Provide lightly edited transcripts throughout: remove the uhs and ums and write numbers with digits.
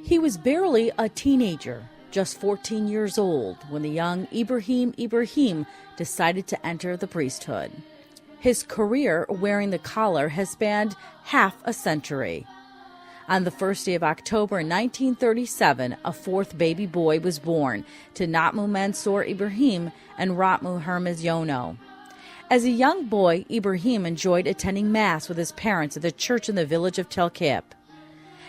He was barely a teenager, just 14 years old, when the young Ibrahim decided to enter the priesthood. His career wearing the collar has spanned half a century. On the first day of October 1937, a fourth baby boy was born to Natmu Mansour Ibrahim and Ratmu Hermes Yono. As a young boy, Ibrahim enjoyed attending Mass with his parents at the church in the village of Tel Kip.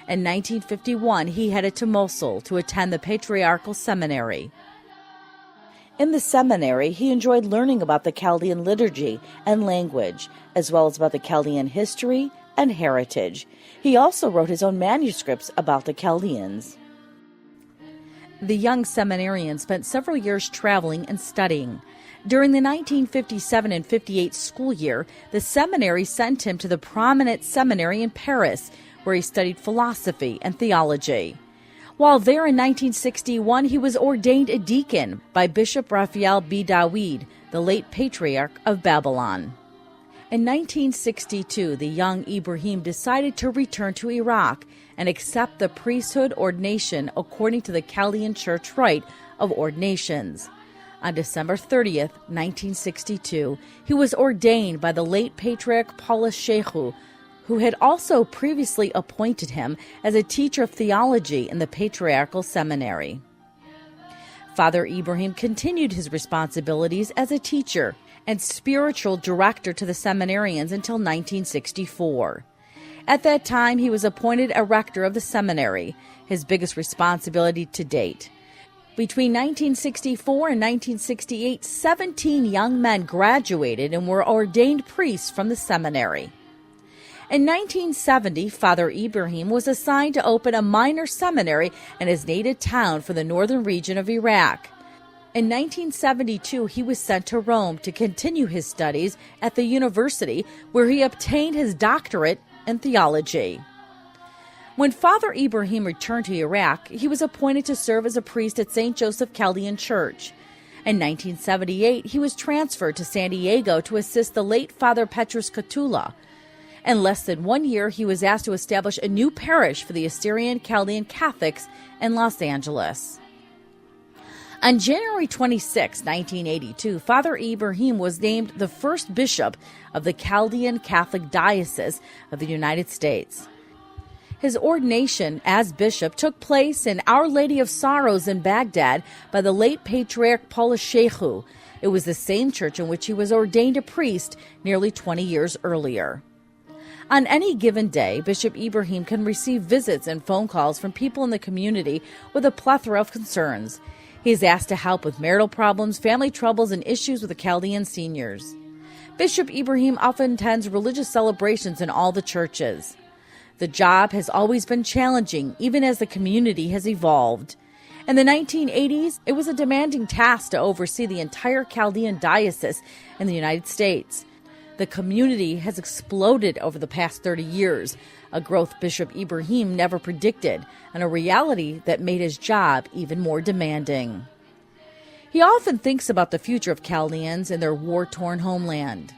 In 1951, he headed to Mosul to attend the Patriarchal Seminary. In the seminary, he enjoyed learning about the Chaldean liturgy and language, as well as about the Chaldean history and heritage. He also wrote his own manuscripts about the Chaldeans. The young seminarian spent several years traveling and studying. During the 1957 and 58 school year, the seminary sent him to the prominent seminary in Paris, where he studied philosophy and theology. While there in 1961, he was ordained a deacon by Bishop Raphael B. Dawid, the late Patriarch of Babylon. In 1962, the young Ibrahim decided to return to Iraq and accept the priesthood ordination according to the Chaldean church rite of ordinations. On December 30th, 1962, he was ordained by the late Patriarch Paulus Shehu, who had also previously appointed him as a teacher of theology in the Patriarchal Seminary. Father Ibrahim continued his responsibilities as a teacher and spiritual director to the seminarians until 1964. At that time, he was appointed a rector of the seminary, his biggest responsibility to date. Between 1964 and 1968, 17 young men graduated and were ordained priests from the seminary. In 1970, Father Ibrahim was assigned to open a minor seminary in his native town for the northern region of Iraq. In 1972, he was sent to Rome to continue his studies at the university, where he obtained his doctorate in theology. When Father Ibrahim returned to Iraq, he was appointed to serve as a priest at St. Joseph Chaldean Church. In 1978, he was transferred to San Diego to assist the late Father Petrus Catula. In less than 1 year, he was asked to establish a new parish for the Assyrian Chaldean Catholics in Los Angeles. On January 26, 1982, Father Ibrahim was named the first bishop of the Chaldean Catholic Diocese of the United States. His ordination as bishop took place in Our Lady of Sorrows in Baghdad by the late Patriarch Paulus Shehu. It was the same church in which he was ordained a priest nearly 20 years earlier. On any given day, Bishop Ibrahim can receive visits and phone calls from people in the community with a plethora of concerns. He is asked to help with marital problems, family troubles, and issues with the Chaldean seniors. Bishop Ibrahim often attends religious celebrations in all the churches. The job has always been challenging, even as the community has evolved. In the 1980s, it was a demanding task to oversee the entire Chaldean diocese in the United States. The community has exploded over the past 30 years, a growth Bishop Ibrahim never predicted, and a reality that made his job even more demanding. He often thinks about the future of Chaldeans in their war-torn homeland.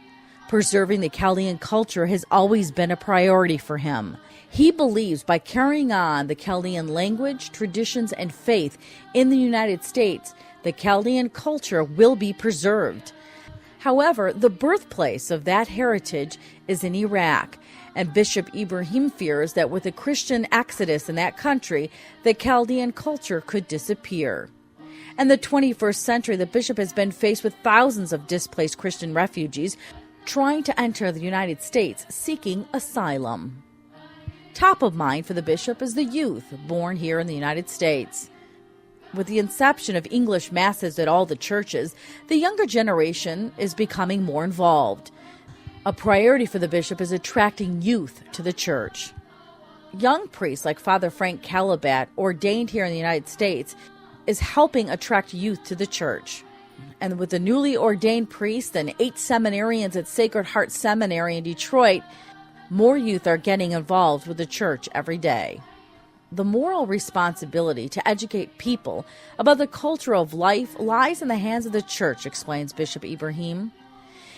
Preserving the Chaldean culture has always been a priority for him. He believes by carrying on the Chaldean language, traditions, and faith in the United States, the Chaldean culture will be preserved. However, the birthplace of that heritage is in Iraq, and Bishop Ibrahim fears that with a Christian exodus in that country, the Chaldean culture could disappear. In the 21st century, the bishop has been faced with thousands of displaced Christian refugees trying to enter the United States seeking asylum. Top of mind for the bishop is the youth born here in the United States. With the inception of English masses at all the churches, the younger generation is becoming more involved. A priority for the bishop is attracting youth to the church. Young priests like Father Frank Calabat, ordained here in the United States, is helping attract youth to the church. And with the newly ordained priests and 8 seminarians at Sacred Heart Seminary in Detroit, more youth are getting involved with the church every day. The moral responsibility to educate people about the culture of life lies in the hands of the church, explains Bishop Ibrahim.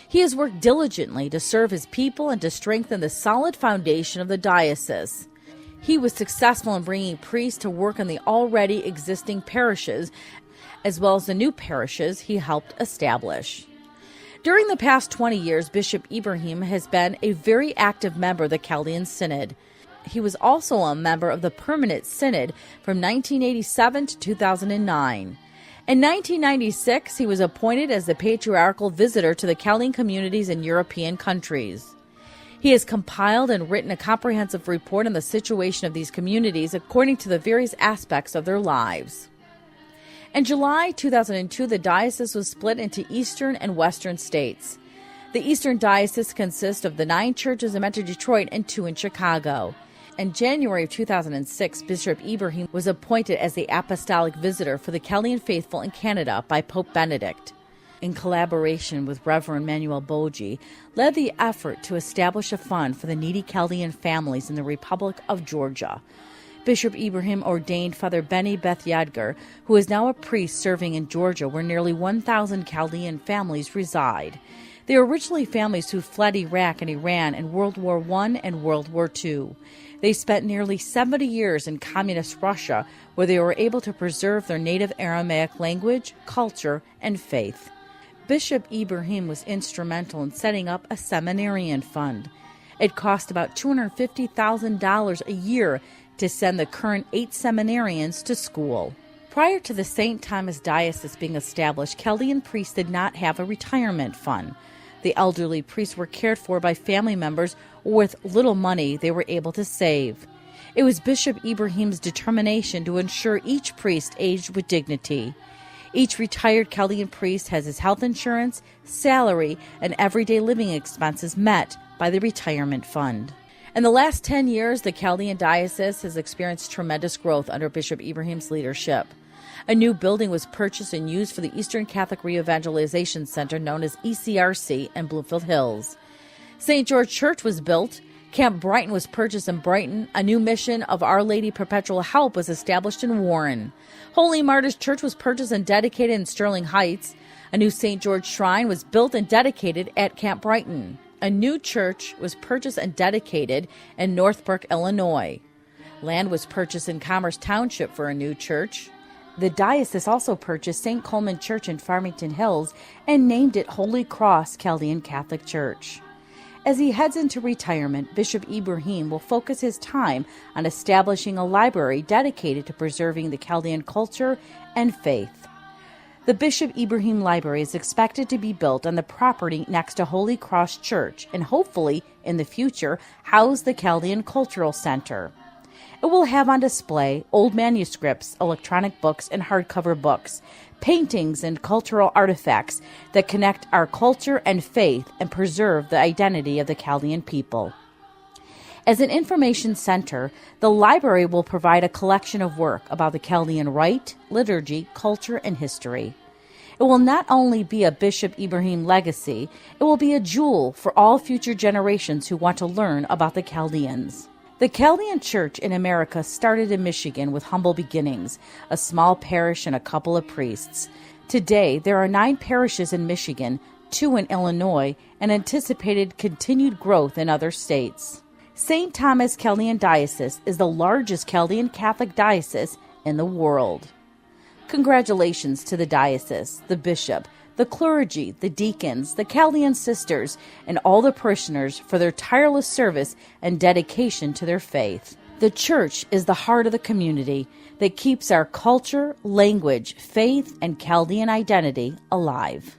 He has worked diligently to serve his people and to strengthen the solid foundation of the diocese. He was successful in bringing priests to work in the already existing parishes, as well as the new parishes he helped establish. During the past 20 years, Bishop Ibrahim has been a very active member of the Chaldean Synod. He was also a member of the Permanent Synod from 1987 to 2009. In 1996, he was appointed as the patriarchal visitor to the Chaldean communities in European countries. He has compiled and written a comprehensive report on the situation of these communities according to the various aspects of their lives. In July 2002, the diocese was split into eastern and western states. The eastern diocese consists of the 9 churches in Metro Detroit and 2 in Chicago. In January of 2006, Bishop Ibrahim was appointed as the apostolic visitor for the Chaldean faithful in Canada by Pope Benedict. In collaboration with Reverend Manuel Boji, led the effort to establish a fund for the needy Chaldean families in the Republic of Georgia. Bishop Ibrahim ordained Father Benny Beth Yadgar, who is now a priest serving in Georgia, where nearly 1,000 Chaldean families reside. They are originally families who fled Iraq and Iran in World War I and World War II. They spent nearly 70 years in communist Russia, where they were able to preserve their native Aramaic language, culture, and faith. Bishop Ibrahim was instrumental in setting up a seminarian fund. It cost about $250,000 a year to send the current 8 seminarians to school. Prior to the St. Thomas Diocese being established, Chaldean priests did not have a retirement fund. The elderly priests were cared for by family members or with little money they were able to save. It was Bishop Ibrahim's determination to ensure each priest aged with dignity. Each retired Chaldean priest has his health insurance, salary, and everyday living expenses met by the retirement fund. In the last 10 years, the Chaldean Diocese has experienced tremendous growth under Bishop Ibrahim's leadership. A new building was purchased and used for the Eastern Catholic Re-Evangelization Center, known as ECRC, in Bloomfield Hills. St. George Church was built. Camp Brighton was purchased in Brighton. A new mission of Our Lady Perpetual Help was established in Warren. Holy Martyrs Church was purchased and dedicated in Sterling Heights. A new St. George Shrine was built and dedicated at Camp Brighton. A new church was purchased and dedicated in Northbrook, Illinois. Land was purchased in Commerce Township for a new church. The diocese also purchased St. Coleman Church in Farmington Hills and named it Holy Cross Chaldean Catholic Church. As he heads into retirement, Bishop Ibrahim will focus his time on establishing a library dedicated to preserving the Chaldean culture and faith. The Bishop Ibrahim Library is expected to be built on the property next to Holy Cross Church and hopefully, in the future, house the Chaldean Cultural Center. It will have on display old manuscripts, electronic books, and hardcover books, paintings and cultural artifacts that connect our culture and faith and preserve the identity of the Chaldean people. As an information center, the library will provide a collection of work about the Chaldean rite, liturgy, culture, and history. It will not only be a Bishop Ibrahim legacy, it will be a jewel for all future generations who want to learn about the Chaldeans. The Chaldean Church in America started in Michigan with humble beginnings, a small parish and a couple of priests. Today, there are 9 parishes in Michigan, 2 in Illinois, and anticipated continued growth in other states. St. Thomas Chaldean Diocese is the largest Chaldean Catholic diocese in the world. Congratulations to the diocese, the bishop, the clergy, the deacons, the Chaldean sisters, and all the parishioners for their tireless service and dedication to their faith. The church is the heart of the community that keeps our culture, language, faith, and Chaldean identity alive.